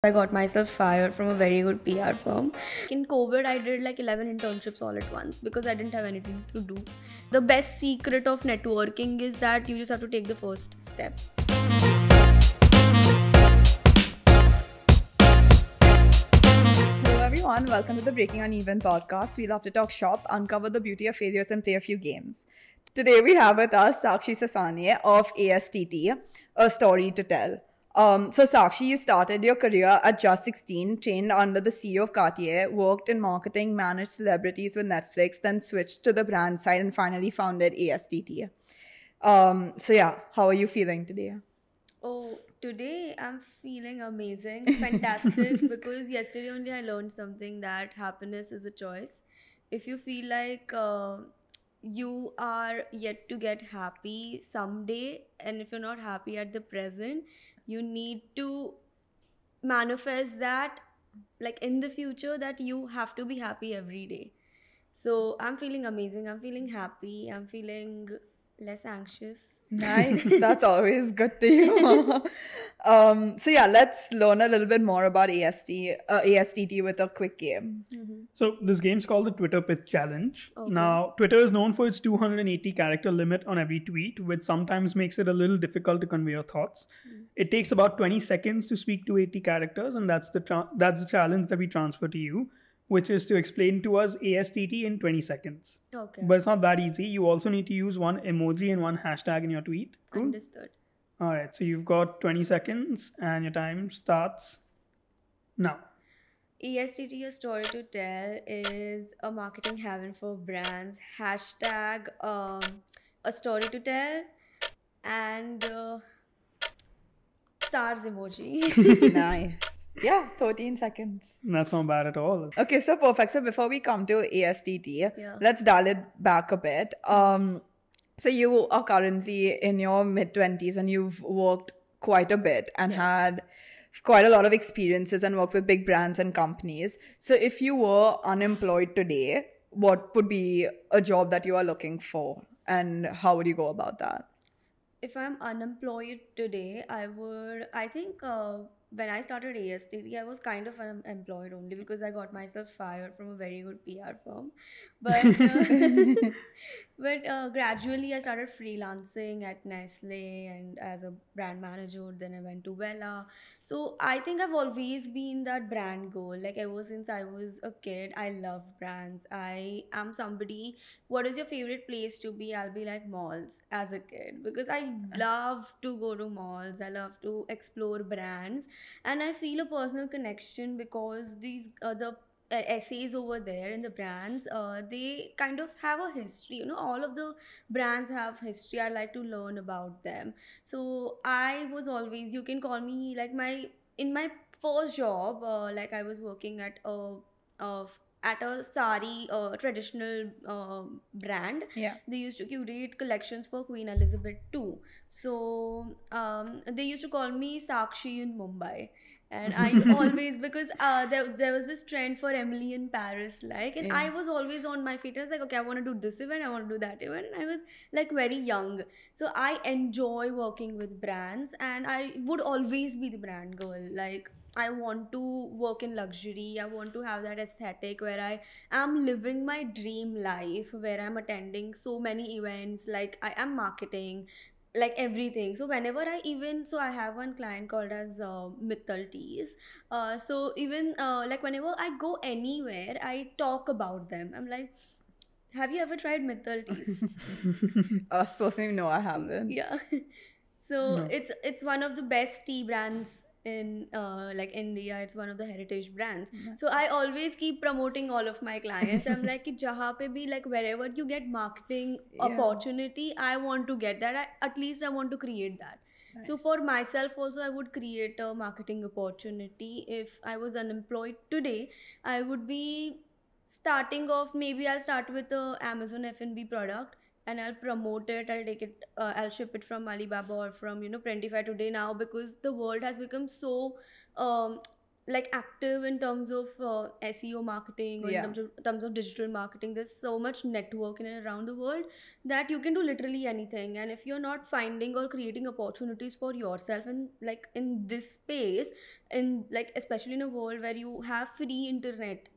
I got myself fired from a very good PR firm. In COVID, I did like 11 internships all at once because I didn't have anything to do. The best secret of networking is that you just have to take the first step. Hello everyone, welcome to the Breaking Uneven podcast. We love to talk shop, uncover the beauty of failures, and play a few games. Today we have with us Sakshi Sasane of ASTT, a story to tell. So Sakshi, you started your career at just 16, trained under the CEO of Cartier, worked in marketing, managed celebrities with Netflix, then switched to the brand side and finally founded ASTT. How are you feeling today? Oh, today I'm feeling amazing, fantastic, because yesterday only I learned something that happiness is a choice. If you feel like you are yet to get happy someday, and if you're not happy at the present, you need to manifest that, like in the future, that you have to be happy every day. So I'm feeling amazing, I'm feeling happy, I'm feeling less anxious. Nice. That's always good to hear. Let's learn a little bit more about ASTT with a quick game. So this game's called the Twitter Pitch Challenge. Okay. Now, Twitter is known for its 280 character limit on every tweet, which sometimes makes it a little difficult to convey your thoughts. It takes about 20 seconds to speak to 80 characters, and that's the challenge that we transfer to you, which is to explain to us ASTT in 20 seconds. Okay. But it's not that easy. You also need to use one emoji and one hashtag in your tweet. Cool? Understood. All right, so you've got 20 seconds, and your time starts now. ESTT, a story to tell, is a marketing heaven for brands. Hashtag a story to tell, and stars emoji. Nice. Yeah, 13 seconds. That's not bad at all. Okay, so perfect. So before we come to ASTT, let's dial it back a bit. So you are currently in your mid-20s and you've worked quite a bit and had quite a lot of experiences and worked with big brands and companies. So if you were unemployed today, what would be a job that you are looking for and how would you go about that? If I'm unemployed today, I think when I started ASTD, I was kind of unemployed only because I got myself fired from a very good PR firm. But gradually I started freelancing at Nestle and as a brand manager. Then I went to Vela. So I think I've always been that brand girl. Like ever since I was a kid, I love brands. I am somebody, what is your favorite place to be? I'll be like malls as a kid because I love to go to malls. I love to explore brands, and I feel a personal connection because these the essays over there in the brands, they kind of have a history. You know, all of the brands have history. I like to learn about them. So I was always, you can call me like my first job, like I was working a at a sari traditional brand. Yeah. They used to curate collections for Queen Elizabeth II. So they used to call me Sakshi in Mumbai. And I always, because there was this trend for Emily in Paris, like, and I was always on my feet. I was like, okay, I want to do this event, I want to do that event. And I was like very young. So I enjoy working with brands and I would always be the brand girl. Like, I want to work in luxury. I want to have that aesthetic where I am living my dream life, where I'm attending so many events, like I am marketing, like everything. So whenever I have one client called as Mittal Teas. So even like whenever I go anywhere, I talk about them. I'm like, have you ever tried Mittal Teas? Personally, no, I haven't. Yeah. So No. it's one of the best tea brands in like India. It's one of the heritage brands. So I always keep promoting all of my clients. I'm like कि जहाँ पे भी, like wherever you get marketing opportunity, I want to get that. At least I want to create that. So for myself also, I would create a marketing opportunity. If I was unemployed today, I would be starting off, maybe I'll start with a Amazon F&B product and I'll promote it. I'll take it, I'll ship it from Alibaba or from, you know, Printify today now, because the world has become so like active in terms of SEO marketing, or Yeah. in terms of digital marketing. There's so much network in and around the world that you can do literally anything. And if you're not finding or creating opportunities for yourself in like in this space, in like especially in a world where you have free internet,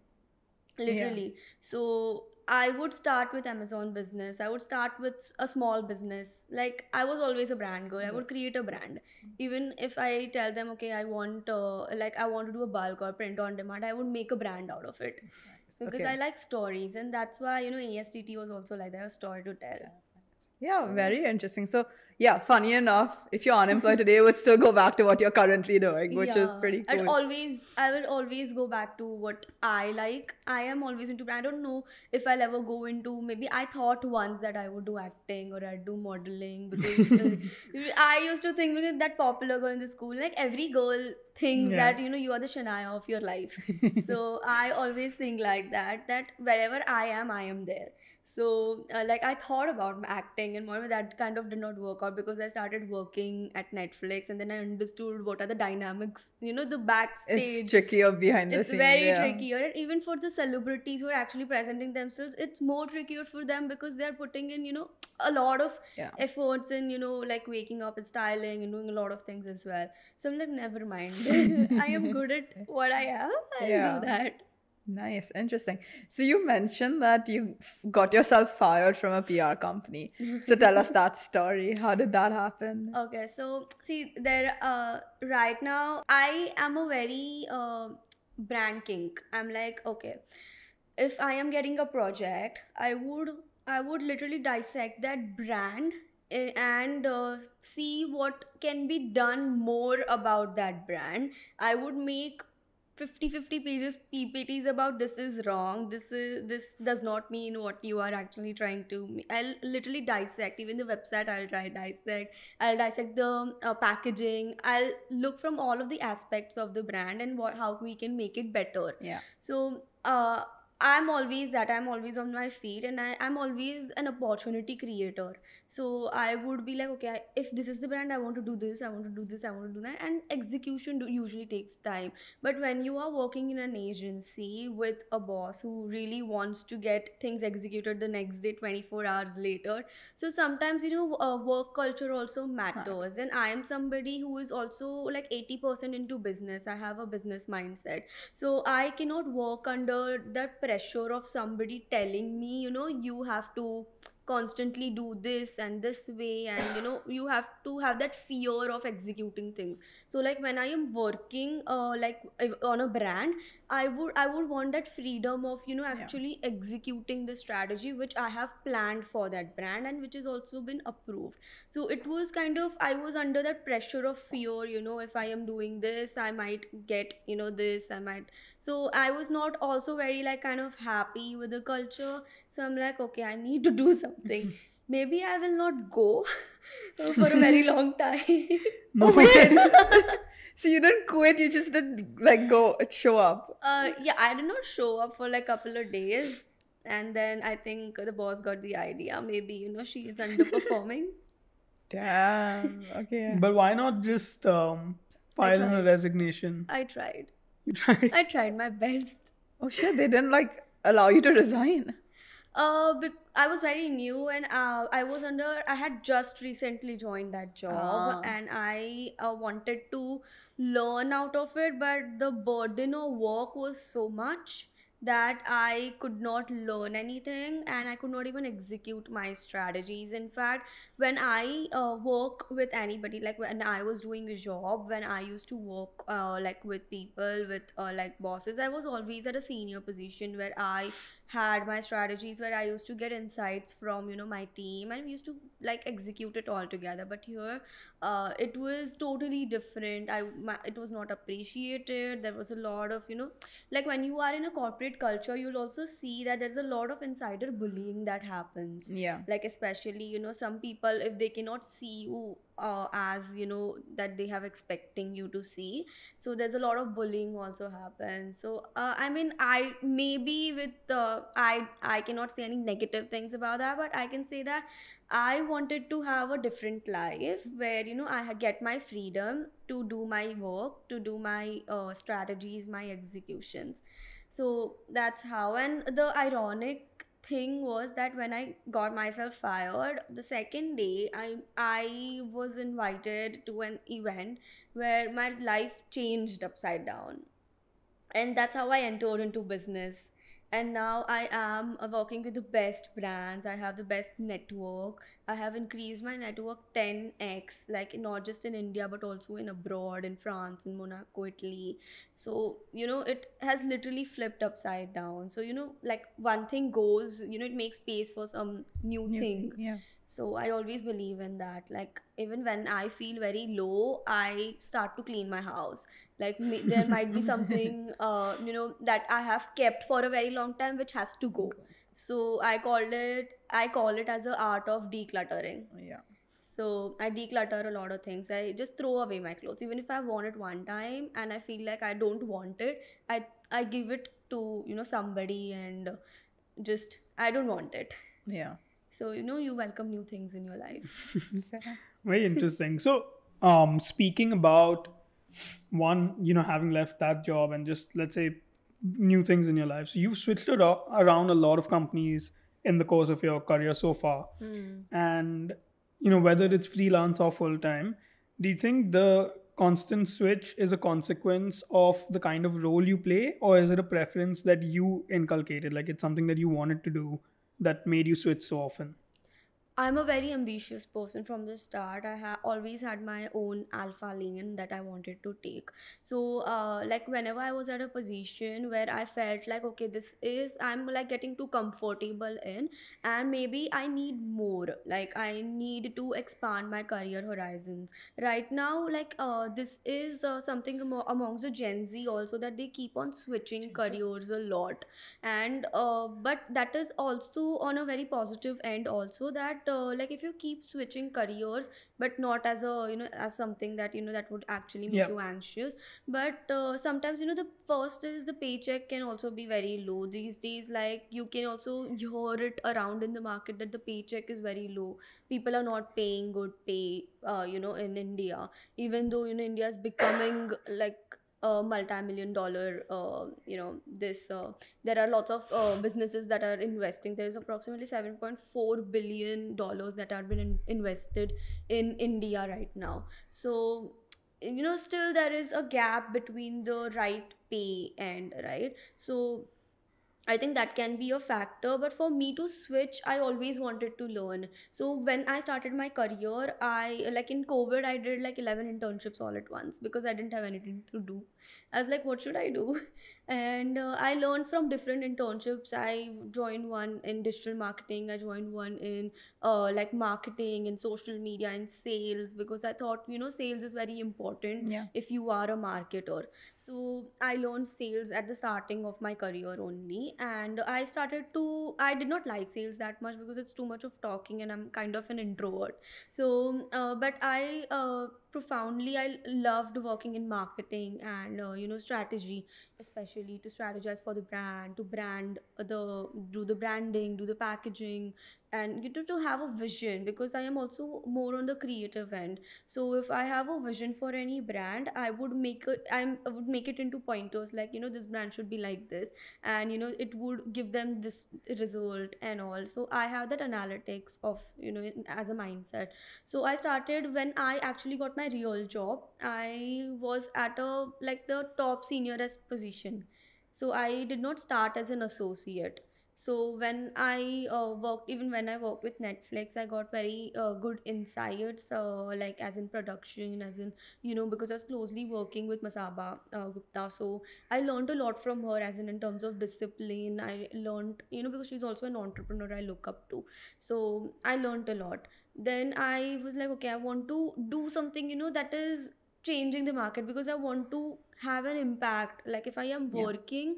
literally. So I would start with Amazon business. I would start with a small business. Like I was always a brand girl. I would create a brand. Even if I tell them, okay, I want like I want to do a bulk or print on demand, I would make a brand out of it because Okay. I like stories, and that's why ASTT was also like that, a story to tell. Yeah, very interesting. So, yeah, funny enough, if you're unemployed today, you would still go back to what you're currently doing, which is pretty cool. I will always go back to what I like. I am always into, I don't know if I'll ever go into, maybe I thought once that I would do acting or I'd do modeling, because I used to think, because that popular girl in the school, like every girl thinks Yeah. that, you are the Shania of your life. So I always think like that wherever I am there. So like I thought about acting and more, but that kind of did not work out because I started working at Netflix, and then I understood what are the dynamics, the backstage. It's trickier behind the It's scenes. very yeah. trickier. And even for the celebrities who are actually presenting themselves, it's more trickier for them because they're putting in, a lot of Yeah. efforts in, like waking up and styling and doing a lot of things as well. So I'm like, never mind. I am good at what I am. I'll Yeah. do that. Nice, interesting. So you mentioned that you got yourself fired from a PR company. So tell us that story. How did that happen? Okay, so see, right now I am a very brand kink. I'm like, okay, if I am getting a project, I would literally dissect that brand and see what can be done more about that brand. I would make 50 pages PPTs about this is wrong, this does not mean what you are actually trying to I'll literally dissect even the website. I'll dissect the packaging. I'll look from all of the aspects of the brand and how we can make it better. Yeah. So I'm always on my feet, and I'm always an opportunity creator. So I would be like, okay, if this is the brand, I want to do this, I want to do this, I want to do that. And execution usually takes time. But when you are working in an agency with a boss who really wants to get things executed the next day, 24 hours later, so sometimes, work culture also matters. And I am somebody who is also like 80% into business. I have a business mindset. So I cannot work under the pressure of somebody telling me, you have to constantly do this and this way, and you have to have that fear of executing things. So like when I am working on a brand, I would want that freedom of actually executing the strategy which I have planned for that brand and which has also been approved. So it was kind of, I was under that pressure of fear, if I am doing this, I might get this, I might. So I was not also very like kind of happy with the culture. So I'm like, okay, I need to do something. Maybe I will not go for a very long time. Oh, wait. So you didn't quit, you just didn't like go show up. Yeah, I did not show up for like a couple of days. And then I think the boss got the idea. Maybe, she is underperforming. Damn. Okay. But why not just file in a tried. resignation? I tried. You tried. I tried my best. Oh shit, they didn't like allow you to resign. I was very new, and I had just recently joined that job, and I wanted to learn out of it, but the burden of work was so much that I could not learn anything, and I could not even execute my strategies. In fact, when I work with anybody, like when I was doing a job, when I used to work like with people, with like bosses, I was always at a senior position where I had my strategies, where I used to get insights from my team, and we used to like execute it all together. But here it was totally different. It was not appreciated. There was a lot of like when you are in a corporate corporate culture, you'll also see that there's a lot of insider bullying that happens. Yeah. Like, especially, some people, if they cannot see you as, that they have expecting you to see. So there's a lot of bullying also happens. So, I mean, I maybe with, I cannot say any negative things about that, but I can say that I wanted to have a different life where, get my freedom to do my work, to do my strategies, my executions. So that's how. And the ironic thing was that when I got myself fired, the second day I was invited to an event where my life changed upside down, and that's how I entered into business. And now I am working with the best brands. I have the best network. I have increased my network 10x, like not just in India but also in abroad, in France, in Monaco, Italy. So it has literally flipped upside down. So like one thing goes, it makes space for some new thing. Yeah. So I always believe in that. Like even when I feel very low, I start to clean my house. Like there might be something, that I have kept for a very long time, which has to go. So I call it as a art of decluttering. Yeah. So I declutter a lot of things. I just throw away my clothes, even if I worn it one time and I feel like I don't want it. I give it to somebody, and just I don't want it. Yeah. So you welcome new things in your life. Very interesting. So, speaking about one, having left that job and just let's say new things in your life. So you've switched around a lot of companies in the course of your career so far, and whether it's freelance or full time, do you think the constant switch is a consequence of the kind of role you play, or is it a preference that you inculcated, like it's something that you wanted to do that made you switch so often? I'm a very ambitious person from the start. I have always had my own alpha lane that I wanted to take. So, like whenever I was at a position where I felt like, okay, I'm like getting too comfortable in, and maybe I need more. Like I need to expand my career horizons. Right now, like this is something amongst the Gen Z also, that they keep on switching careers a lot. And but that is also on a very positive end also, that like if you keep switching careers, but not as a as something that that would actually make Yeah. you anxious, but sometimes the first is the paycheck can also be very low these days. Like you can also hear it around in the market that the paycheck is very low. People are not paying good pay in India, even though India is becoming like a multi-million dollar this there are lots of businesses that are investing. There is approximately 7.4 billion dollars that are been invested in India right now. So still there is a gap between the right pay and right. So I think that can be a factor, but for me to switch, I always wanted to learn. So when I started my career, I like in COVID, I did like 11 internships all at once because I didn't have anything to do. I was like, what should I do? And I learned from different internships. I joined one in digital marketing. I joined one in like marketing and social media and sales, because I thought sales is very important Yeah. if you are a marketer. So I learned sales at the starting of my career only, and I did not like sales that much because it's too much of talking and I'm kind of an introvert. So but I loved working in marketing and strategy, especially to strategize for the brand, to do the branding, do the packaging, and to have a vision, because I am also more on the creative end. So if I have a vision for any brand, I would make it into pointers, like this brand should be like this, and it would give them this result and all. So I have that analytics of as a mindset. So I started when I actually got my real job. I was at a like the top seniorest position. So I did not start as an associate. So when I worked, even when I worked with Netflix, I got very good insights, like as in production, as in because I was closely working with Masaba Gupta. So I learned a lot from her, as in terms of discipline. I learned because she's also an entrepreneur I look up to. So I learned a lot. Then I was like, okay, I want to do something that is changing the market, because I want to have an impact. Like if I am Yeah. working,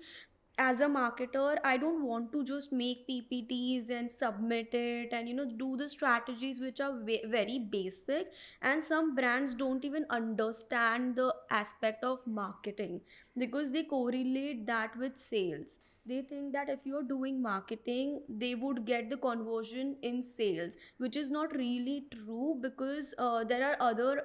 as a marketer, I don't want to just make PPTs and submit it and do the strategies which are very basic, and some brands don't even understand the aspect of marketing because they correlate that with sales. They think that if you're doing marketing, they would get the conversion in sales, which is not really true because there are other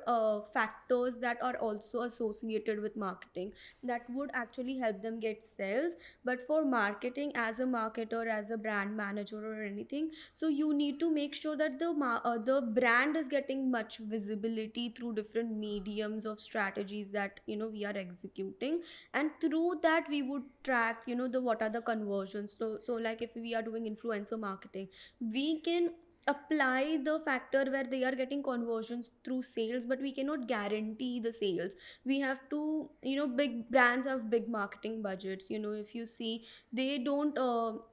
factors that are also associated with marketing that would actually help them get sales. But for marketing, as a marketer, as a brand manager or anything, so you need to make sure that the brand is getting much visibility through different mediums of strategies that we are executing, and through that we would track the what are the conversions. So like if we are doing influencer marketing, we can apply the factor where they are getting conversions through sales, but we cannot guarantee the sales. We have to, big brands have big marketing budgets. If you see, they don't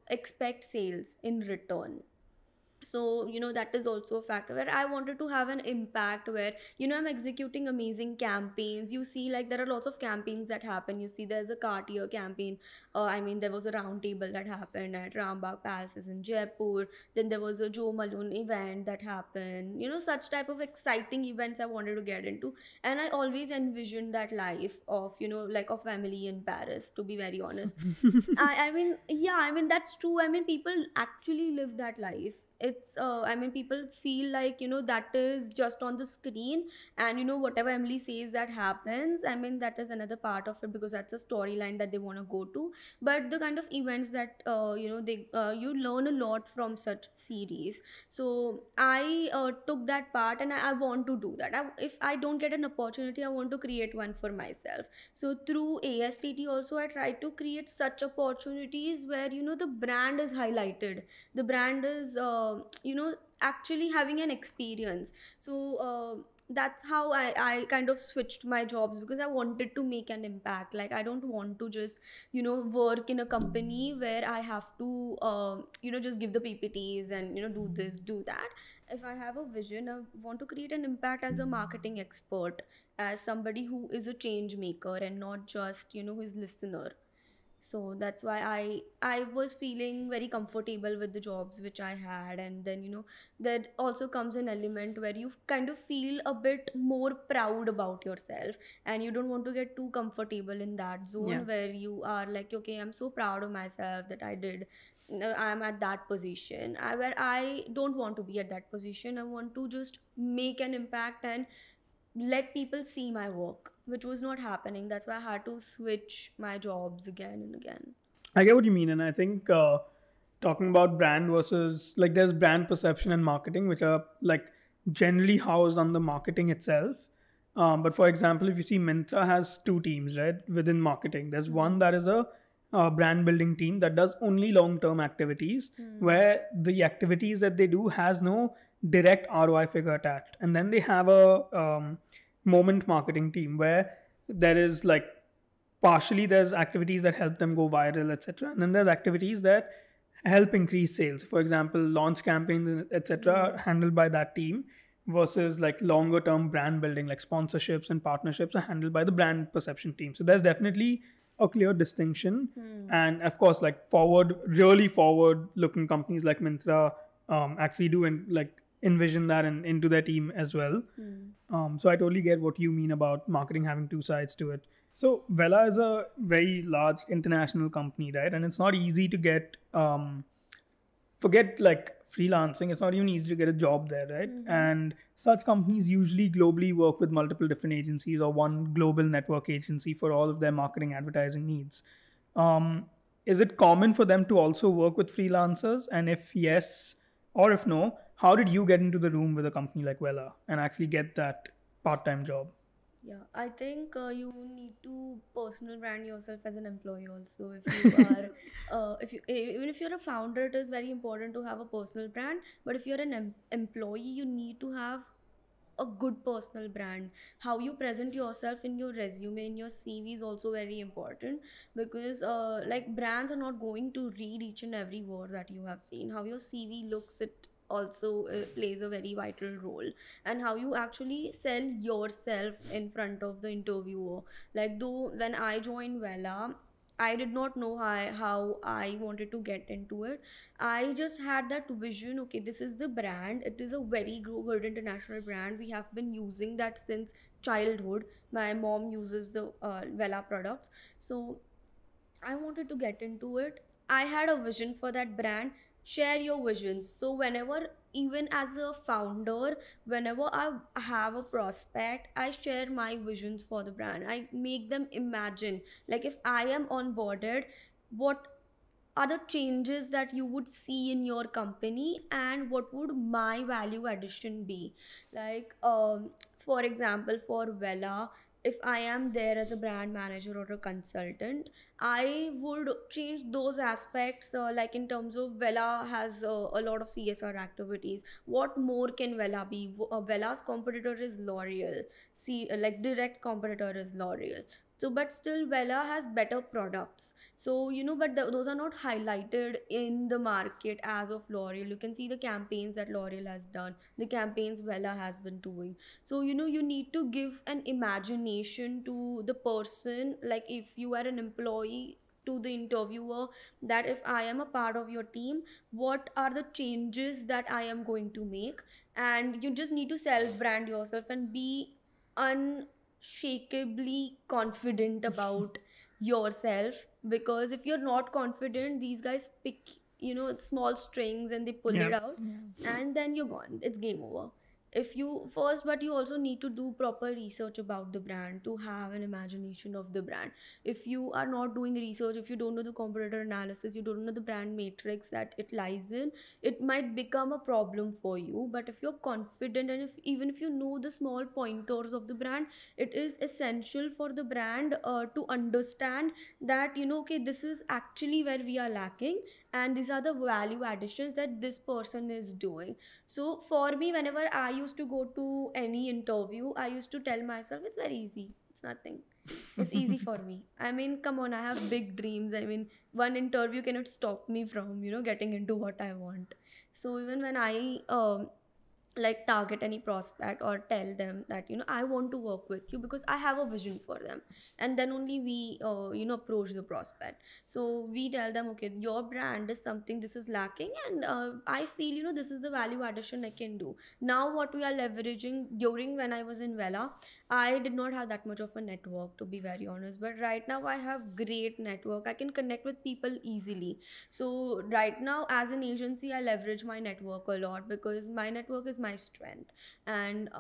expect sales in return. So that is also a factor where I wanted to have an impact, where I'm executing amazing campaigns. You see, like there are lots of campaigns that happen. You see, there's a Cartier campaign. I mean, there was a round table that happened at Rambagh Palaces in Jaipur. Then there was a Joe Malone event that happened. Such type of exciting events I wanted to get into. And I always envisioned that life of like a family in Paris, to be very honest. I mean, yeah, I mean, that's true. I mean, people actually live that life. It's I mean, people feel like that is just on the screen, and whatever Emily says that happens. I mean, that is another part of it because that's a storyline that they want to go to. But the kind of events that they you learn a lot from such series. So I took that part, and I want to do that. If I don't get an opportunity, I want to create one for myself. So through ASTT also, I try to create such opportunities where the brand is highlighted, the brand is actually having an experience. So that's how I kind of switched my jobs, because I wanted to make an impact. Like, I don't want to just work in a company where I have to just give the PPTs and do this, do that. If I have a vision, I want to create an impact as a marketing expert, as somebody who is a change maker and not just who is listener. So that's why I was feeling very comfortable with the jobs which I had. And then there also comes an element where you kind of feel a bit more proud about yourself, and you don't want to get too comfortable in that zone. Yeah. Where you are like, okay, I'm so proud of myself that I did, I'm at that position. Where I don't want to be at that position. I want to just make an impact and let people see my work, which was not happening. That's why I had to switch my jobs again and again. I get what you mean, and I think talking about brand versus, like, there's brand perception and marketing, which are like generally housed on the marketing itself. But for example, if you see, Myntra has two teams, right, within marketing. There's one that is a brand building team that does only long-term activities, where the activities that they do has no direct ROI figure attached. And then they have a moment marketing team where there is like partially there's activities that help them go viral, etc. And then there's activities that help increase sales. For example, launch campaigns, etc., handled by that team, versus like longer term brand building, like sponsorships and partnerships, are handled by the brand perception team. So there's definitely a clear distinction. And of course, like really forward looking companies like Myntra actually do envision that and into their team as well. So I totally get what you mean about marketing having two sides to it. So Vela is a very large international company, right? And it's not easy to get forget like freelancing, it's not even easy to get a job there, right? And such companies usually globally work with multiple different agencies or one global network agency for all of their marketing advertising needs. Is it common for them to also work with freelancers? And if yes or if no, how did you get into the room with a company like Vela and actually get that part-time job? Yeah, I think you need to personal brand yourself as an employee also. If you are, if you even if you're a founder, it is very important to have a personal brand. But if you're an employee, you need to have a good personal brand. How you present yourself in your resume, in your CV is also very important, because like brands are not going to read each and every word that you have seen. How your CV looks, it also plays a very vital role, and how you actually sell yourself in front of the interviewer. Like, though when I joined Vela, I did not know how I wanted to get into it. I just had that vision, okay, this is the brand. It is a very good international brand. We have been using that since childhood. My mom uses the Vela products. So I wanted to get into it. I had a vision for that brand. Share your visions. So, whenever, even as a founder, whenever I have a prospect, I share my visions for the brand. I make them imagine, like, if I am onboarded, what are the changes that you would see in your company, and what would my value addition be? Like, for example, for Vela, if I am there as a brand manager or a consultant, I would change those aspects, like in terms of Vela has a lot of CSR activities. What more can Vela be? Vela's competitor is L'Oreal. See, like direct competitor is L'Oreal. So, but still, Vela has better products. So, but those are not highlighted in the market as of L'Oreal. You can see the campaigns that L'Oreal has done, the campaigns Vela has been doing. So, you need to give an imagination to the person. Like, if you are an employee, to the interviewer, that if I am a part of your team, what are the changes that I am going to make? And you just need to self brand yourself and be unshakably confident about yourself, because if you're not confident, these guys pick small strings and they pull it Yeah. out, and then you're gone, it's game over. If you first, but you also need to do proper research about the brand to have an imagination of the brand. If you are not doing research, if you don't know the competitor analysis, you don't know the brand matrix that it lies in, it might become a problem for you. But if you're confident, and if even if you know the small pointers of the brand, it is essential for the brand to understand that okay, this is actually where we are lacking, and these are the value additions that this person is doing. So for me, whenever I used to go to any interview, I used to tell myself it's very easy, it's nothing, it's easy for me. I mean, come on, I have big dreams. I mean, one interview cannot stop me from getting into what I want. So even when I like target any prospect or tell them that I want to work with you because I have a vision for them, and then only we approach the prospect. So we tell them, okay, your brand is something, this is lacking, and I feel this is the value addition I can do. Now what we are leveraging, during when I was in Vela, I did not have that much of a network, to be very honest, but right now I have great network. I can connect with people easily. So right now, as an agency, I leverage my network a lot because my network is my strength. And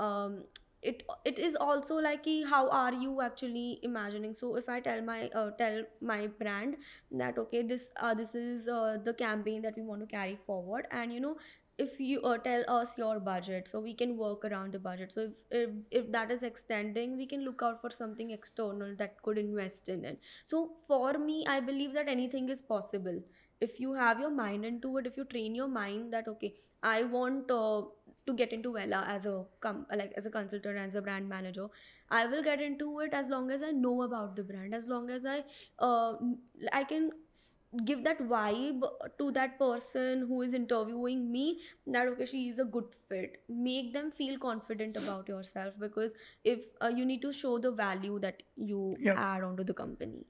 it is also like how are you actually imagining. So if I tell my brand that okay, this is the campaign that we want to carry forward, and if you tell us your budget, so we can work around the budget. So if that is extending, we can look out for something external that could invest in it. So for me, I believe that anything is possible if you have your mind into it. If you train your mind that okay, I want to get into Vela as a as a consultant, as a brand manager, I will get into it as long as I know about the brand, as long as uh, I can give that vibe to that person who is interviewing me, that okay, she is a good fit. Make them feel confident about yourself, because if you need to show the value that you Yep. add onto the company.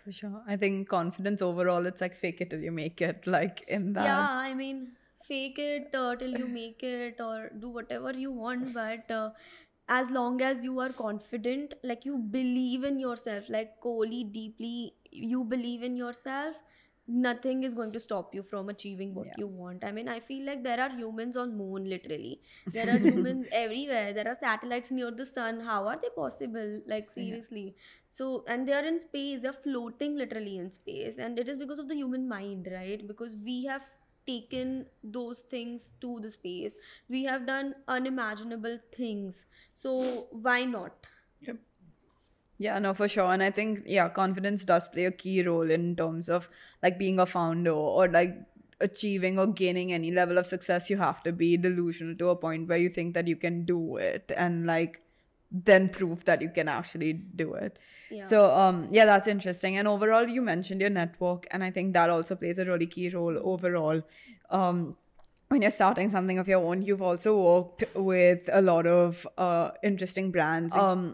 For sure. I think confidence overall, it's like fake it till you make it, like in that. Yeah, I mean, fake it till you make it, or do whatever you want, but as long as you are confident, like you believe in yourself, like Kohli deeply, you believe in yourself, nothing is going to stop you from achieving what Yeah. you want. I mean, I feel like there are humans on moon, literally. There are humans everywhere. There are satellites near the sun. How are they possible? Like, Yeah. seriously. So, and they are in space. They're floating literally in space. And it is because of the human mind, right? Because we have taken those things to the space. We have done unimaginable things. So, why not? Yep. Yeah, no, for sure. And I think, yeah, confidence does play a key role in terms of like being a founder or like achieving or gaining any level of success. You have to be delusional to a point where you think that you can do it and like then prove that you can actually do it. Yeah. So, yeah, that's interesting. And overall, you mentioned your network, and I think that also plays a really key role overall. when you're starting something of your own, you've also worked with a lot of interesting brands.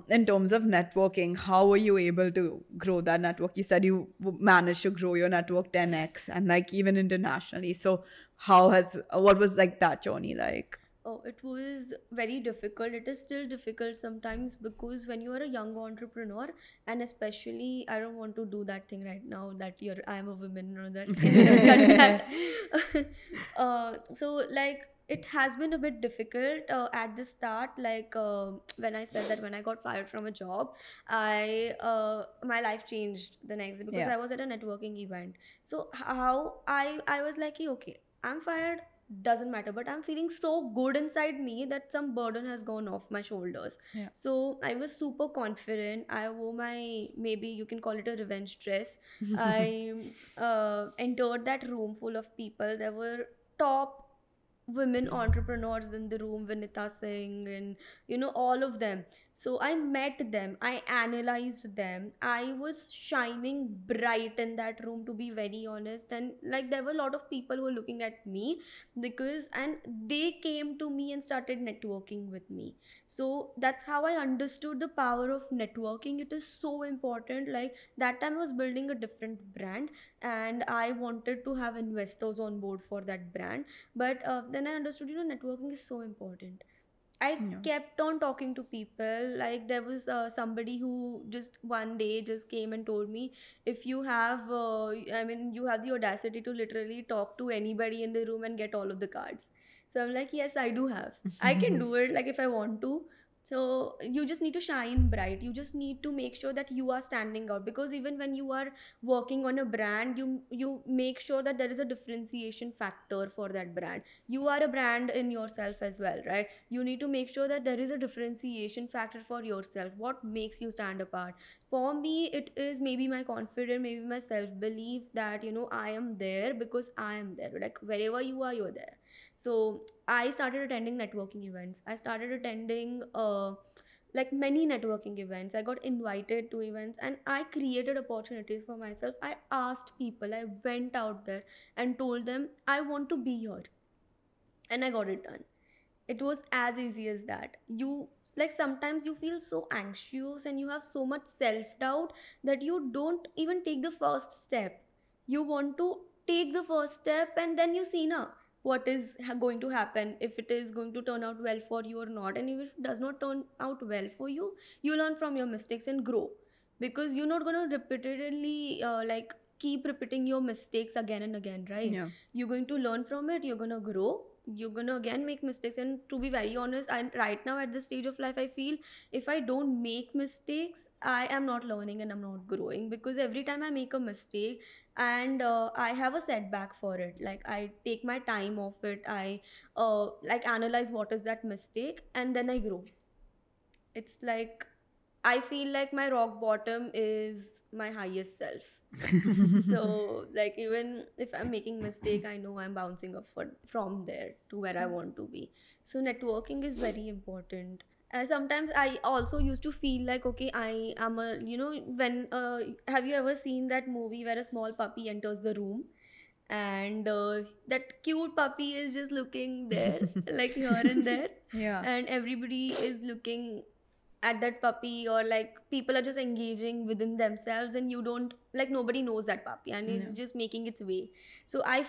In terms of networking, how were you able to grow that network? You said you managed to grow your network 10x and like even internationally. So what was like that journey like? Oh, it was very difficult. It is still difficult sometimes because when you are a young entrepreneur, and especially, I don't want to do that thing right now that I am a woman or that. Can you just cut that? So like it has been a bit difficult at the start. Like when I said that when I got fired from a job, I my life changed the next day because Yeah. I was at a networking event. So how I was like, okay, I'm fired, doesn't matter, but I'm feeling so good inside me that some burden has gone off my shoulders. Yeah. So I was super confident. I wore my, maybe you can call it a revenge dress. I entered that room full of people. There were top women entrepreneurs in the room, Vinita Singh, and all of them. So I met them, I analyzed them, I was shining bright in that room, to be very honest. And like there were a lot of people who were looking at me because, and they came to me and started networking with me. So that's how I understood the power of networking. It is so important. Like that time I was building a different brand and I wanted to have investors on board for that brand. But then I understood, networking is so important. I Yeah. kept on talking to people. Like there was somebody who just one day just came and told me, if you have, I mean, you have the audacity to literally talk to anybody in the room and get all of the cards. So I'm like, yes, I do have. I can do it. Like if I want to. So you just need to shine bright. You just need to make sure that you are standing out, because even when you are working on a brand, you make sure that there is a differentiation factor for that brand. You are a brand in yourself as well, right? You need to make sure that there is a differentiation factor for yourself. What makes you stand apart? For me, it is maybe my confidence, maybe my self belief that I am there because I am there. Like wherever you are, you're there. So I started attending networking events. I started attending like many networking events. I got invited to events and I created opportunities for myself. I asked people, I went out there and told them I want to be here, and I got it done. It was as easy as that. You, like, sometimes you feel so anxious and you have so much self doubt that you don't even take the first step. You want to take the first step and then you see now what is going to happen, if it is going to turn out well for you or not. And if it does not turn out well for you, you learn from your mistakes and grow, because you're not going to repeatedly like keep repeating your mistakes again and again, right? Yeah. You're going to learn from it, you're going to grow, you're going to again make mistakes. And to be very honest, I right now at this stage of life, I feel if I don't make mistakes, I am not learning and I'm not growing, because every time I make a mistake and I have a setback for it, like I take my time off it, I like analyze what is that mistake and then I grow. It's like I feel like my rock bottom is my highest self. So like even if I'm making mistake, I know I'm bouncing up from there to where I want to be. So networking is very important. Sometimes I also used to feel like, okay, I am a, when have you ever seen that movie where a small puppy enters the room and that cute puppy is just looking there like here and there, Yeah. and everybody is looking at that puppy, or like people are just engaging within themselves and you don't, like, nobody knows that puppy and it's No. just making its way. So I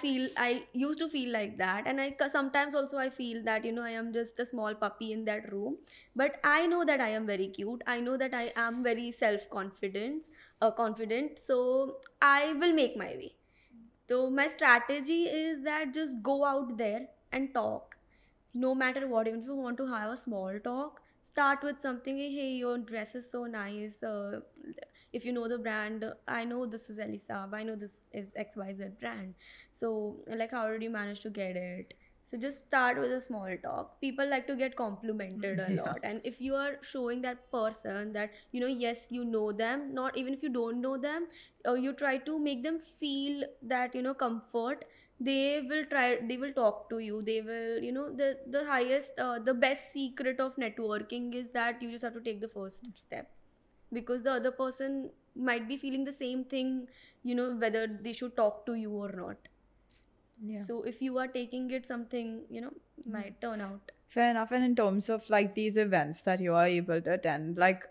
used to feel like that, and sometimes also I feel that I am just a small puppy in that room, but I know that I am very cute, I know that I am very self confident, confident, so I will make my way. So my strategy is that just go out there and talk, no matter what. Even if you want to have a small talk, start with something. Hey, your dress is so nice. If you know the brand, I know this is Elisa, I know this is XYZ brand. So like, how did you manage to get it? So just start with a small talk. People like to get complimented a Yeah. lot, and if you are showing that person that yes, you know them, not even if you don't know them, you try to make them feel that comfort. They will talk to you, they will, the highest, the best secret of networking is that you just have to take the first step, because the other person might be feeling the same thing, whether they should talk to you or not. Yeah. So if you are taking it, something, might turn out. Fair enough. And in terms of like these events that you are able to attend, like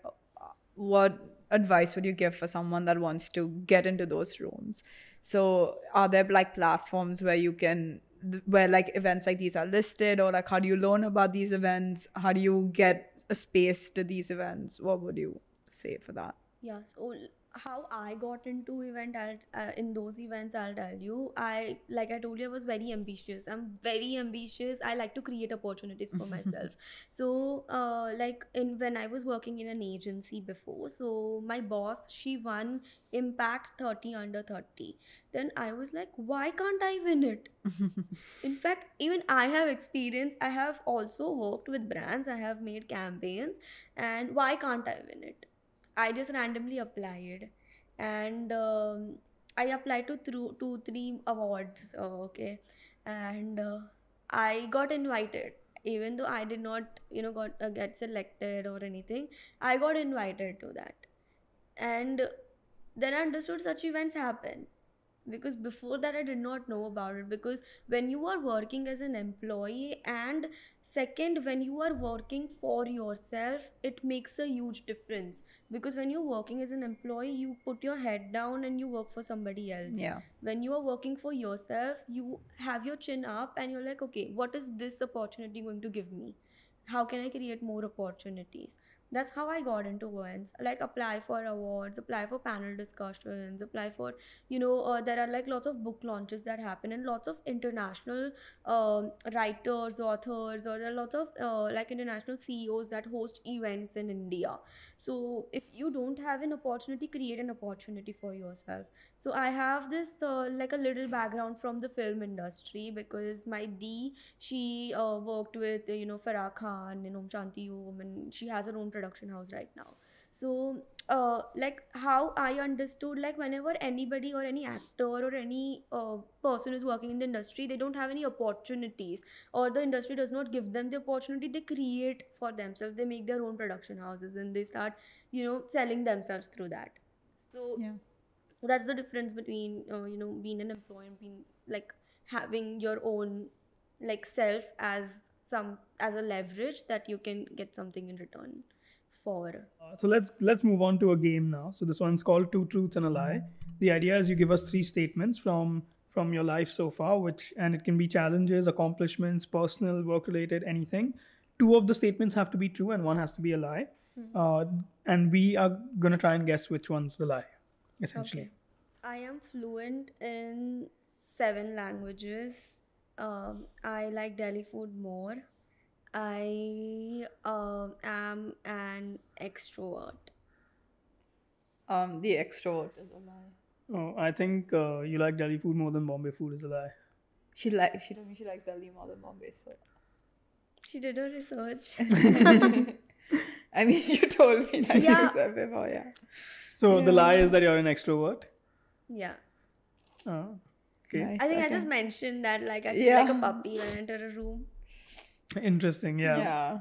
what advice would you give for someone that wants to get into those rooms? So are there like platforms where you can, where like events like these are listed, or like how do you learn about these events? How do you get a space to these events? What would you say for that? Yeah, so how I got into in those events, I'll tell you. Like I told you, I was very ambitious. I'm very ambitious. I like to create opportunities for myself. So, like when I was working in an agency before, so my boss, she won Impact 30 under 30. Then I was like, why can't I win it? In fact, even I have experience. I have also worked with brands. I have made campaigns, and why can't I win it? I just randomly applied, and I applied to two, three awards. Okay, and I got invited. Even though I did not, get selected or anything, I got invited to that, and then I understood such events happen, because before that I did not know about it. Because when you are working as an employee, and second, when you are working for yourself, it makes a huge difference. Because when you're working as an employee, you put your head down and you work for somebody else. Yeah. When you are working for yourself, you have your chin up and you're like, okay, what is this opportunity going to give me? How can I create more opportunities? That's how I got into events. Like apply for awards, apply for panel discussions, apply for, there are like lots of book launches that happen, and lots of international writers, authors, or there are lots of like international CEOs that host events in India. So if you don't have an opportunity, create an opportunity for yourself. So I have this like a little background from the film industry, because my D, she worked with Farah Khan, Shanti Om, and she has her own production house right now. So like how I understood, like whenever anybody or any actor or any person is working in the industry, they don't have any opportunities, or the industry does not give them the opportunity, they create for themselves. They make their own production houses and they start selling themselves through that. So Yeah. that's the difference between being an employee and being like having your own like self as a leverage that you can get something in return for. So let's move on to a game now. So this one's called Two Truths and a Lie. The idea is you give us three statements from your life so far, and it can be challenges, accomplishments, personal, work related, anything. Two of the statements have to be true and one has to be a lie. And we are gonna try and guess which one's the lie, essentially. Okay. I am fluent in 7 languages. I like Delhi food more. I am an extrovert. The extrovert is a lie. Oh, I think you like Delhi food more than Bombay food is a lie. She told me she likes Delhi more than Bombay, so She did her research. I mean, you told me that Yeah. you said before, yeah. So the lie is that you're an extrovert. Yeah. Okay. Nice, I think I okay. just mentioned that like I feel Yeah. like a puppy when I enter a room. Interesting. Yeah. Yeah.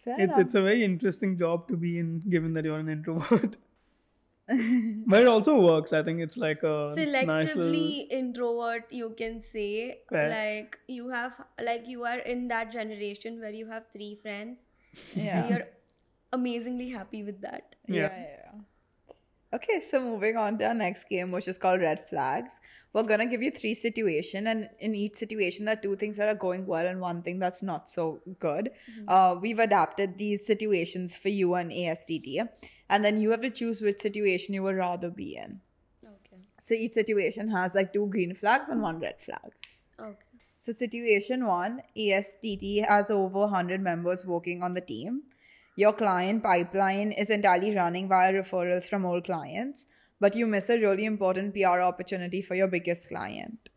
Fair It's a very interesting job to be in, given that you're an introvert. But it also works. I think it's like a nice little. Selectively introvert, you can say. Right. Like you are in that generation where you have 3 friends Yeah. and you're amazingly happy with that. Yeah. Okay, so moving on to our next game, which is called Red Flags. We're gonna give you 3 situations, and in each situation, there are 2 things that are going well and 1 thing that's not so good. We've adapted these situations for you and ASTT, and then you have to choose which situation you would rather be in. Okay. So each situation has like 2 green flags and 1 red flag. Okay. So situation 1, ASTT has over 100 members working on the team. Your client pipeline is entirely running via referrals from old clients, but you miss a really important PR opportunity for your biggest client.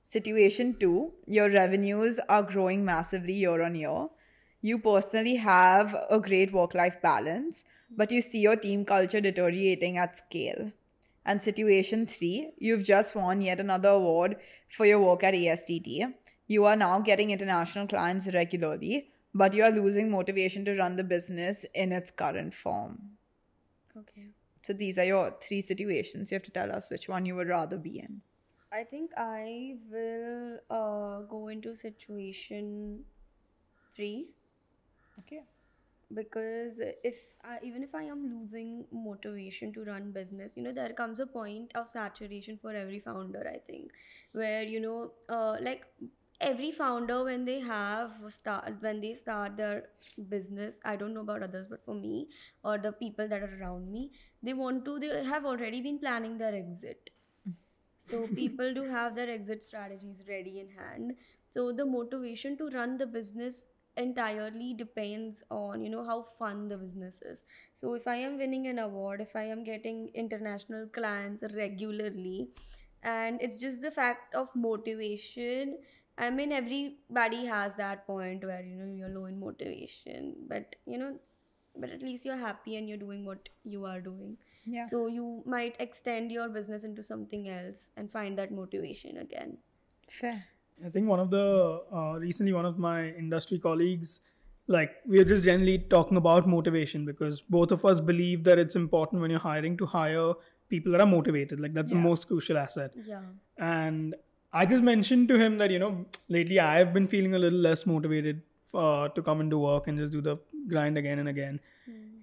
Situation 2, your revenues are growing massively year on year. You personally have a great work-life balance, but you see your team culture deteriorating at scale. And situation 3, you've just won yet another award for your work at ASTT. You are now getting international clients regularly, but you are losing motivation to run the business in its current form. Okay. So these are your 3 situations. You have to tell us which one you would rather be in. I think I will go into situation 3, Okay. because even if I am losing motivation to run business, there comes a point of saturation for every founder, I think, where like every founder, when they start their business, I don't know about others, but for me or the people that are around me, they have already been planning their exit. So people do have their exit strategies ready in hand. So the motivation to run the business entirely depends on, how fun the business is. So if I am winning an award, if I am getting international clients regularly, and it's just the fact of motivation. I mean, everybody has that point where, you're low in motivation, but at least you're happy and you're doing what you are doing. Yeah. So you might extend your business into something else and find that motivation again. Fair. I think recently one of my industry colleagues, like we are just generally talking about motivation because both of us believe that it's important when you're hiring to hire people that are motivated. Like that's the Yeah. most crucial asset. Yeah. And I just mentioned to him that, lately I've been feeling a little less motivated to come into work and just do the grind again and again.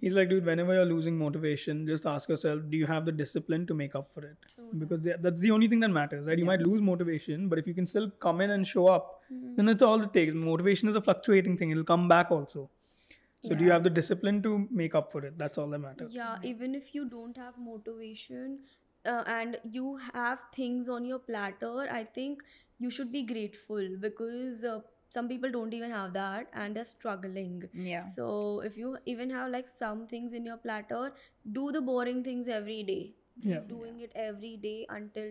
He's like, dude, whenever you're losing motivation, just ask yourself, do you have the discipline to make up for it? True Because that's the only thing that matters, right? You might lose motivation, but if you can still come in and show up, then that's all it takes. Motivation is a fluctuating thing. It'll come back also. So do you have the discipline to make up for it? That's all that matters. Yeah, even if you don't have motivation and you have things on your platter, I think you should be grateful, because some people don't even have that and they're struggling. Yeah. So if you even have like some things in your platter, do the boring things every day. Yeah. Keep doing it every day until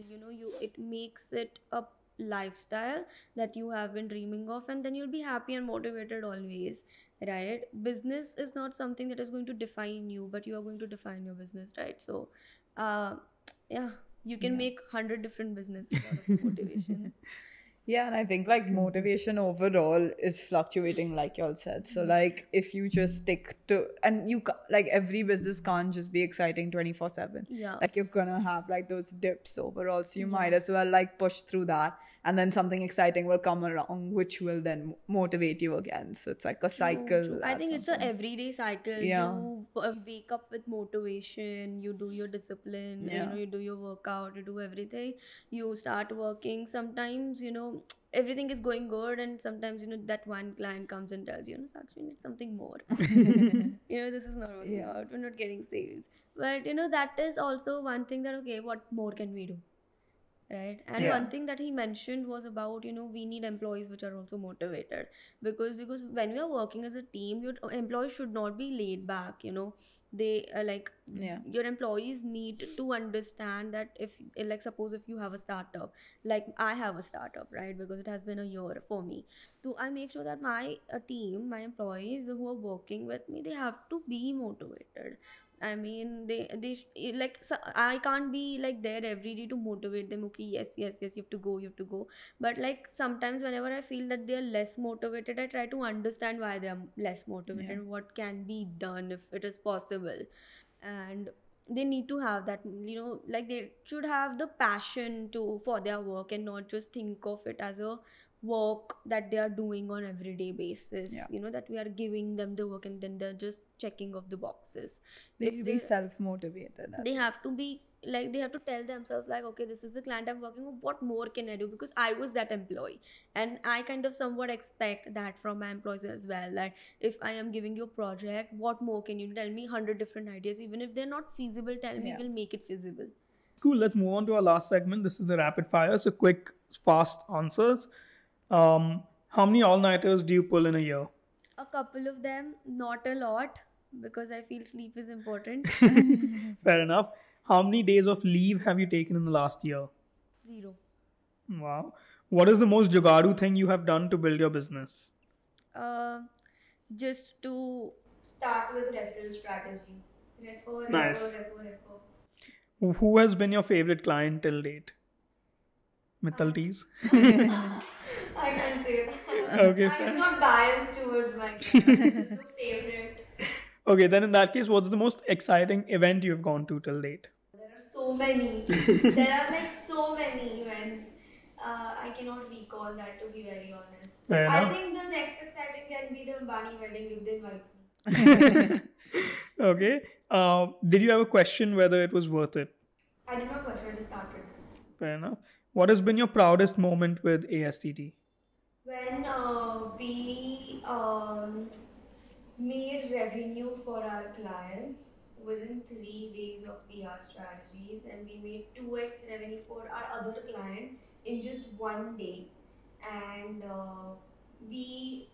it makes it a lifestyle that you have been dreaming of, and then you'll be happy and motivated always, right? Business is not something that is going to define you, but you are going to define your business, right? So uh yeah, you can make 100 different businesses out of your motivation. Yeah, and I think like motivation overall is fluctuating, like y'all said. So like if you just stick to, and like every business can't just be exciting 24/7. Yeah. Like you're gonna have like those dips overall. So you might as well like push through that, and then something exciting will come along, which will then motivate you again. So it's like a cycle. True. I think it's a everyday cycle. Yeah. You wake up with motivation, you do your discipline, you do your workout, you do everything. You start working. Sometimes, everything is going good, and sometimes, that one client comes and tells you, Sakshi, we need something more. This is not working out. We're not getting sales. But, that is also one thing that, okay, what more can we do? Right. And one thing that he mentioned was about, we need employees which are also motivated, because when we are working as a team, your employees should not be laid back. They your employees need to understand that, if like suppose if you have a startup, like I have a startup, right? Because it has been a year for me. So I make sure that my team, my employees who are working with me, they have to be motivated. I mean, so I can't be like there every day to motivate them. Okay, yes, yes, yes, you have to go. But like sometimes, whenever I feel that they are less motivated, I try to understand why they are less motivated, what can be done if it is possible, and they need to have that. Like they should have the passion for their work and not just think of it as a work that they are doing on everyday basis. That we are giving them the work and then they're just checking off the boxes. They should be self-motivated. They have to be like, they have to tell themselves like, okay, this is the client I'm working with, what more can I do? Because I was that employee, and I kind of somewhat expect that from my employees as well. Like, if I am giving you a project, what more can you tell me? 100 different ideas, even if they're not feasible, tell me, we'll make it feasible. Cool. Let's move on to our last segment. This is the rapid fire. So quick, fast answers. How many all-nighters do you pull in a year? A couple of them, not a lot, because I feel sleep is important. Fair enough. How many days of leave have you taken in the last year? 0. Wow. What is the most jugadu thing you have done to build your business? Just to start with referral strategy. Nice. Refer. Who has been your favorite client till date? Mittal Teas? I can't say that. Okay, I'm fair. not biased towards my clients. No favorite. Okay, then in that case, what's the most exciting event you've gone to till date? There are so many. There are like so many events. I cannot recall that, to be very honest. Fair I enough. think the next exciting can be the Ambani wedding if they invite me. Okay. Did you ever question whether it was worth it? I did not question, I just started. Fair enough. What has been your proudest moment with ASTT? When we made revenue for our clients within 3 days of PR strategies, and we made 2x revenue for our other client in just one day. And we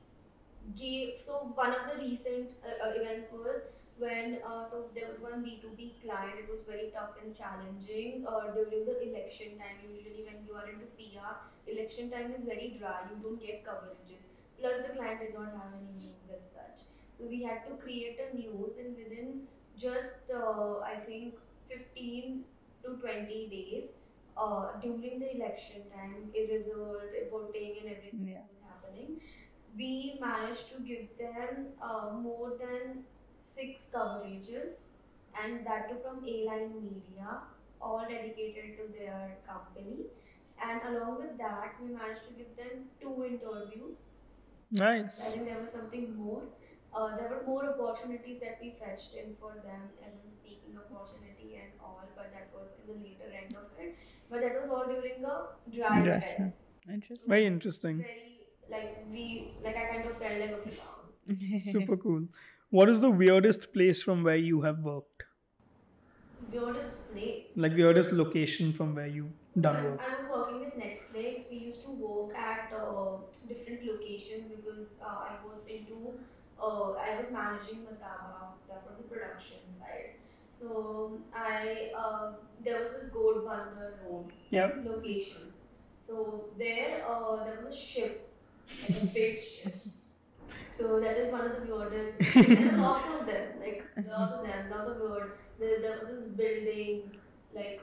gave, so one of the recent events was when so there was one B2B client. It was very tough and challenging during the election time. Usually when you are into PR, election time is very dry, you don't get coverages, plus the client did not have any news as such. So we had to create a news, and within just I think 15 to 20 days during the election time, result, voting and everything Yeah. was happening, we managed to give them more than 6 coverages, and that too from A-Line Media, all dedicated to their company. And along with that, we managed to give them 2 interviews. I Nice. think there was something more. There were more opportunities that we fetched in for them, as in speaking opportunity and all, but that was in the later end of it. But that was all during a dry Dry spell. spell. Interesting. Very interesting. Very, I kind of felt like, okay, wow, Super cool. What is the weirdest place from where you have worked? weirdest place. Like weirdest location from where you've done When work? I was working with Netflix, we used to work at different locations because I was managing Masaba for the production side. So there was this Gold Bandar Road Yep. location. So there was a ship, like a big ship. So that is one of the weirdest. There are lots of them, lots of weird. There was this building, like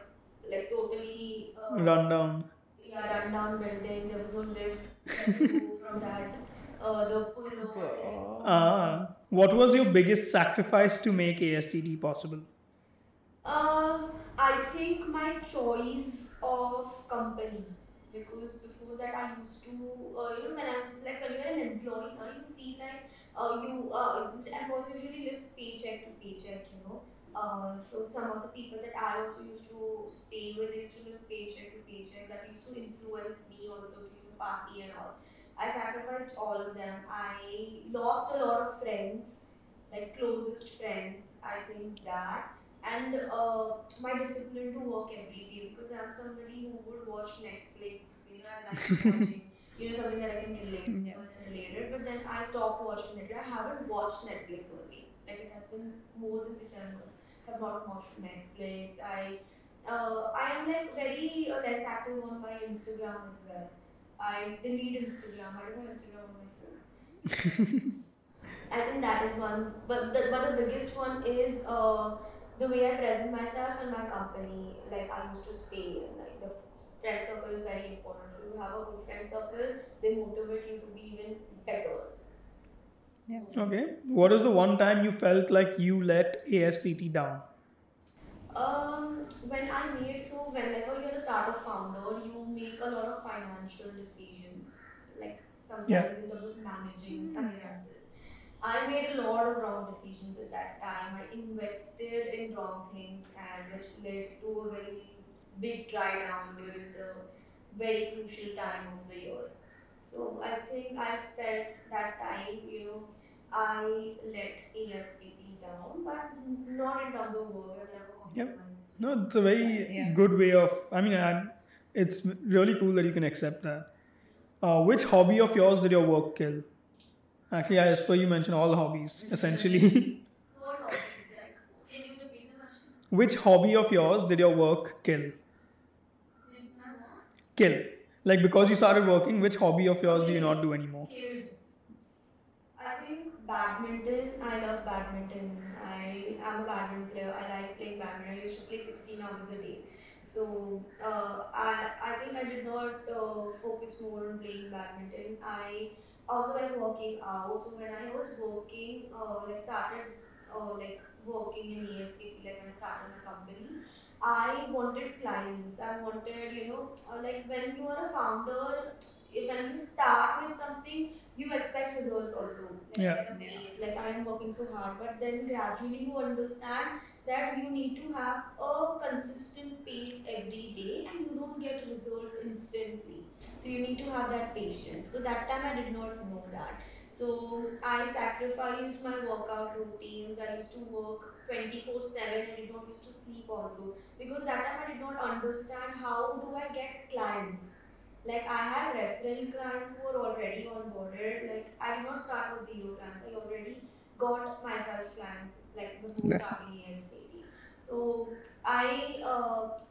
totally Rundown. rundown building. There was no lift. You had to go from that the pull over there. What was your biggest sacrifice to make ASTD possible? I think my choice of company, because before that I used to, when I was like, when you're an employee, now you feel like employees usually live paycheck to paycheck, you know. So some of the people that I also used to stay with, they used to live paycheck to paycheck. That used to influence me also to party and all. I sacrificed all of them. I lost a lot of friends, like closest friends. I think that, and my discipline to work every day, because I'm somebody who would watch Netflix. I like watching. Something that I can relate Yeah. related. But then I stopped watching Netflix. I haven't watched Netflix only. Like it has been more than 6 7 months. I've not watched Netflix. I am like very less active on my Instagram as well. I delete Instagram. I don't have Instagram on my phone. I think that is one, but the biggest one is the way I present myself in my company. Like I used to say, like the friend circle is very important. If you have a good friend circle, they motivate you to be even better. Yeah. Okay. What is the one time you felt like you let ASTT down? When I made, so whenever you're a startup founder, you make a lot of financial decisions, like sometimes Yeah. in terms of managing finances. I made a lot of wrong decisions at that time. I invested in wrong things, and which led to a very big dry down during the very crucial time of the year. So I think I felt that time, I let ASTT down, but not in terms of work. I've never Yep. compromised. No, it's a very Yeah. good way of. I mean, it's really cool that you can accept that. Which hobby of yours did your work kill? Actually, as per you mentioned all hobbies, essentially. What hobbies? Like, can you repeat the question? Which hobby of yours did your work kill? Did my what? Kill. Like because you started working, which hobby of yours do you not do anymore? Killed. I think badminton. I love badminton. I am a badminton player. I like playing badminton. I used to play 16 hours a day. So I think I did not focus more on playing badminton. I also like working out. So when I was working, started working in ESKP, like when I started my company, I wanted clients. I wanted, like when you are a founder, when you start with something, you expect results also. Like Yeah. at a pace, like I am working so hard, but then gradually you understand that you need to have a consistent pace every day and you don't get results instantly. So you need to have that patience. So that time I did not know that. So I sacrificed my workout routines. I used to work 24/7 and did not used to sleep also because that time I did not understand how do I get clients. Like I had referral clients who were already onboarded. Like I did not start with zero clients. I already got myself clients like before Right. starting ASTT. So I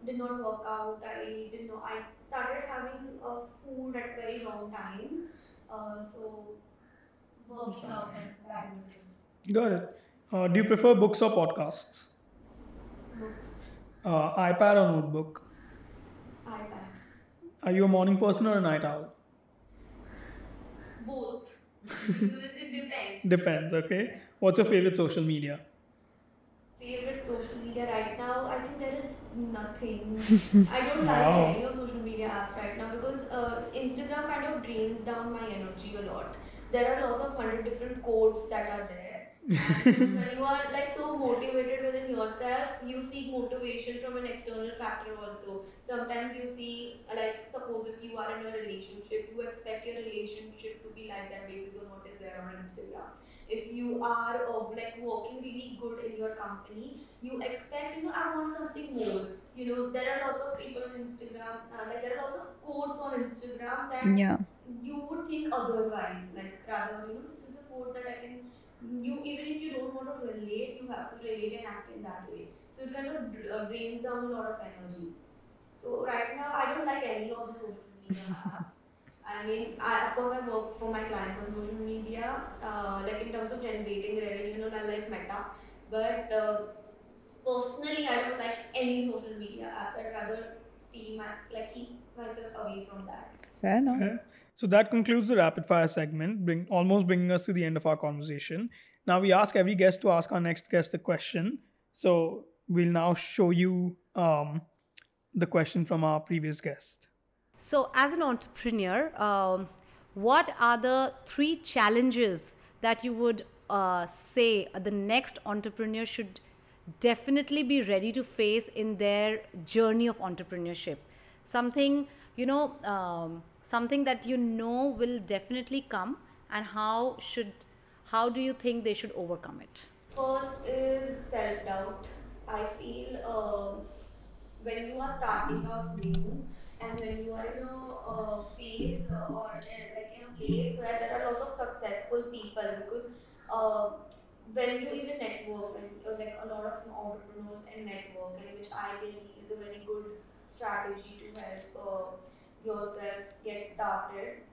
did not work out. I did not. I started having food at very long times. So working out and badminton. Got it. Do you prefer books or podcasts? Books, iPad or notebook? iPad, Are you a morning person or a night owl? both. Because it depends. Depends, okay. What's your favorite social media? Favorite social media right now? I think there is nothing. I don't like Wow. any of social media apps right now because Instagram kind of drains down my energy a lot. There are lots of 100 different quotes that are there. And when you are like so motivated within yourself, you seek motivation from an external factor also. Sometimes you see, like, suppose if you are in a relationship, you expect your relationship to be like that based on what is there on Instagram. If you are like working really good in your company, you expect, I want something more. There are lots of people on Instagram, like there are lots of quotes on Instagram that Yeah. you would think otherwise. Like rather, this is a quote that I can. You even if you don't want to relate, you have to relate and act in that way. So it kind of drains down a lot of energy. So right now, I don't like any of the social media apps. I mean, of course, I work for my clients on social media, like in terms of generating revenue, I like Meta. But personally, I don't like any social media apps. I'd rather keep myself away from that. Fair enough. Okay. So that concludes the rapid fire segment, almost bringing us to the end of our conversation. Now we ask every guest to ask our next guest a question. So we'll now show you the question from our previous guest. So, as an entrepreneur, what are the 3 challenges that you would say the next entrepreneur should definitely be ready to face in their journey of entrepreneurship? Something, something that will definitely come, and how do you think they should overcome it? First is self doubt. I feel when you are starting out new and when you are in a phase or like in a place where there are lots of successful people because when you even network, when like a lot of entrepreneurs and network, and which I believe is a very good strategy to help yourself get started.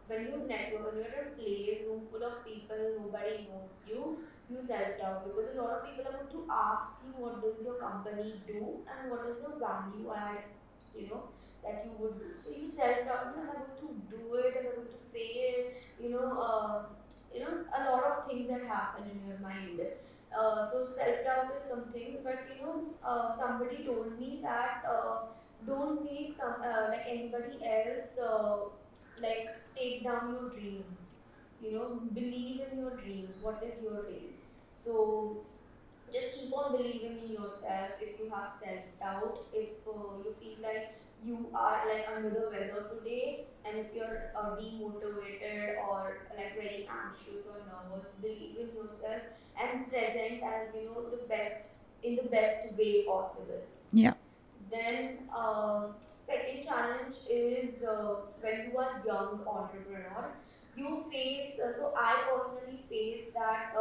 When you network, when you're in a place room full of people, nobody knows you self-doubt because a lot of people are going to ask you what does your company do and what is the value add, you know, that you would do. So you self-doubt, am I going to do it? Am I going to say it? A lot of things that happen in your mind. So self-doubt is something, but somebody told me that don't make like anybody else like take down your dreams. Believe in your dreams. What is your dream? So just keep on believing in yourself. If you have self-doubt, if you feel like you are like under the weather today, and if you're demotivated or like very anxious or nervous, believe in yourself and present as the best in the best way possible. Yeah. Then second challenge is when you are young entrepreneur, you face. So I personally face that.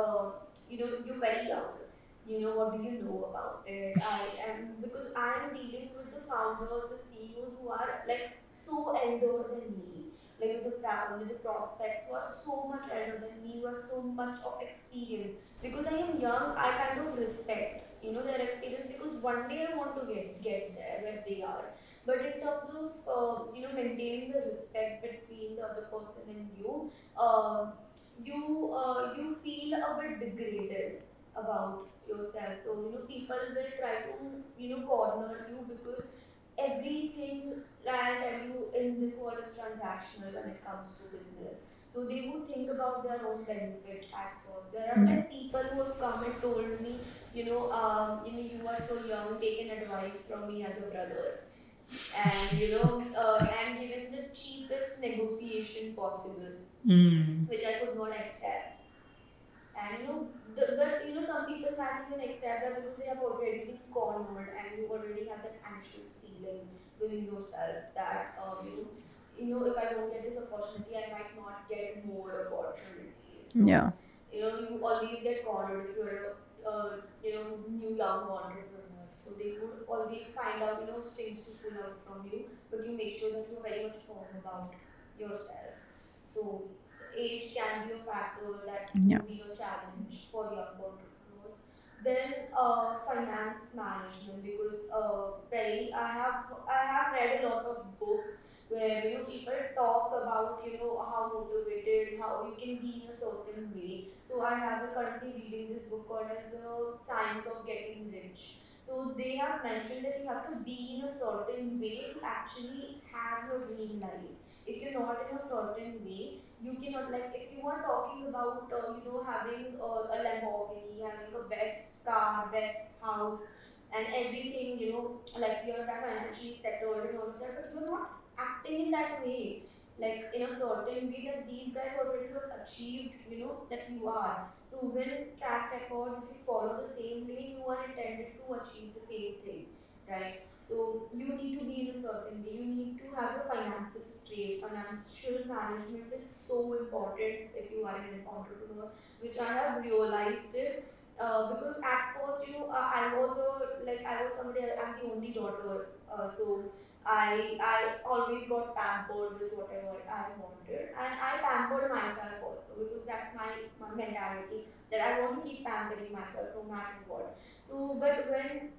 You're very young. What do you know about it? I am because I am dealing with the founders, the CEOs who are like so elder than me. Like with the prospects who are so much elder than me, who have so much of experience. Because I am young, I kind of respect their experience because one day I want to get there where they are. But in terms of maintaining the respect between the other person and you, you feel a bit degraded about yourself. So, people will try to, corner you because everything that I tell you in this world is transactional when it comes to business. So they would think about their own benefit at first. There are like people who have come and told me, you are so young, take an advice from me as a brother, and and given the cheapest negotiation possible, which I could not accept. And some people might even accept that because they have already been cornered and you already have that anxious feeling within yourself that if I don't get this opportunity, I might not get more opportunities. So, Yeah. You always get cornered if you're new young entrepreneur. So they would always find out strings to pull out from you, but you make sure that you're very much firm about yourself. So age can be a factor that Yeah. will be a challenge for young entrepreneurs. Then finance management, because I have read a lot of books where people talk about how motivated, how you can be in a certain way. So I have currently reading this book called as The Science of Getting Rich. So they have mentioned that you have to be in a certain way to actually have your dream life. If you're not in a certain way, you cannot, like, if you are talking about having a Lamborghini, having a best car, best house, and everything, like you're financially settled and all of that, but you're not acting in that way, like in a certain way that these guys already have achieved, that you are proven track records. If you follow the same lane, you are intended to achieve the same thing, right? So you need to be in a certain way. You need to have your finances straight. Financial management is so important if you are an entrepreneur, which I have realized it. Because at first, I was somebody. I'm the only daughter, so I always got pampered with whatever I wanted, and I pampered myself also because that's my mentality that I want to keep pampering myself no matter what. So, but when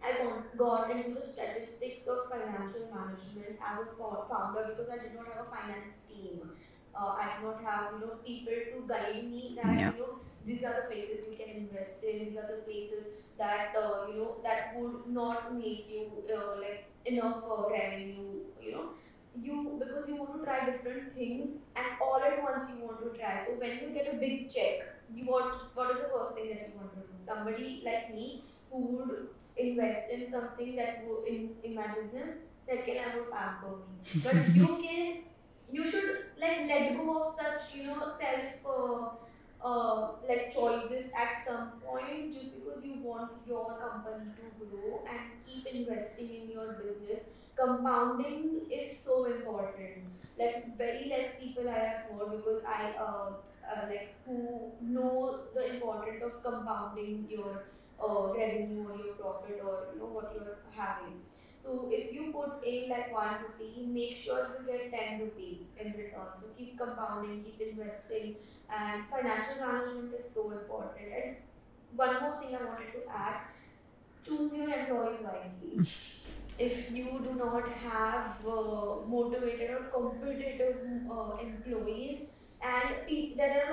I got into the statistics of financial management as a founder, because I did not have a finance team. I did not have people to guide me that Yeah. these are the places you can invest in. These are the places that that would not make you like enough revenue. Because you want to try different things and all at once you want to try. So when you get a big check, what is the first thing that you want to do? Somebody like me who would invest in something that would in my business. Second, I would pamper me. But you should like let go of such self like choices at some point, just because you want your company to grow and keep investing in your business. Compounding is so important. Like very less people I have heard, because I like who know the importance of compounding your revenue or your profit, or what you're having. So if you put in like 1 rupee, make sure you get 10 rupee in return. So keep compounding, keep investing, and financial management is so important. And one more thing I wanted to add: choose your employees wisely. If you do not have motivated or competitive employees, and there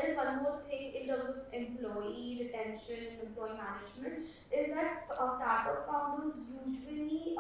is one more thing in terms of employee retention and employee management, is that startup founders usually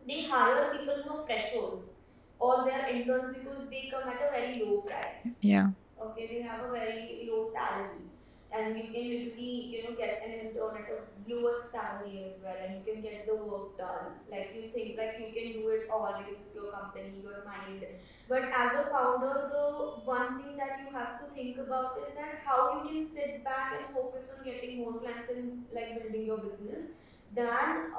they hire people who are freshers or they are interns, because they come at a very low price. Yeah. Okay, they have a very low salary, and you can literally get an intern at a lowest salary as well, and you can get the work done. Like you think like you can do it all because it's your company, your mind. But as a founder, the one thing that you have to think about is that how you can sit back and focus on getting more clients and like building your business, than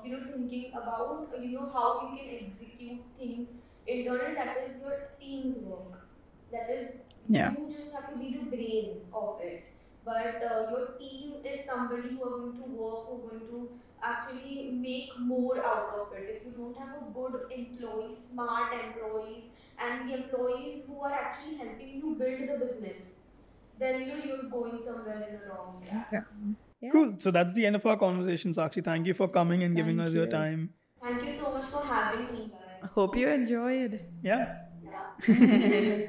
thinking about how you can execute things internally. That is your team's work. That is, Yeah. you just have to be the brain of it. But your team is somebody who are going to work, who are going to actually make more out of it. If you don't have a good employee, smart employees, and the employees who are actually helping you build the business, then you're going somewhere in the wrong track. Yeah. Cool. So that's the end of our conversation, Sakshi. Thank you for coming and giving Thank us your you. time. Thank you so much for having me, guys. Hope you enjoyed. Yeah. Yeah.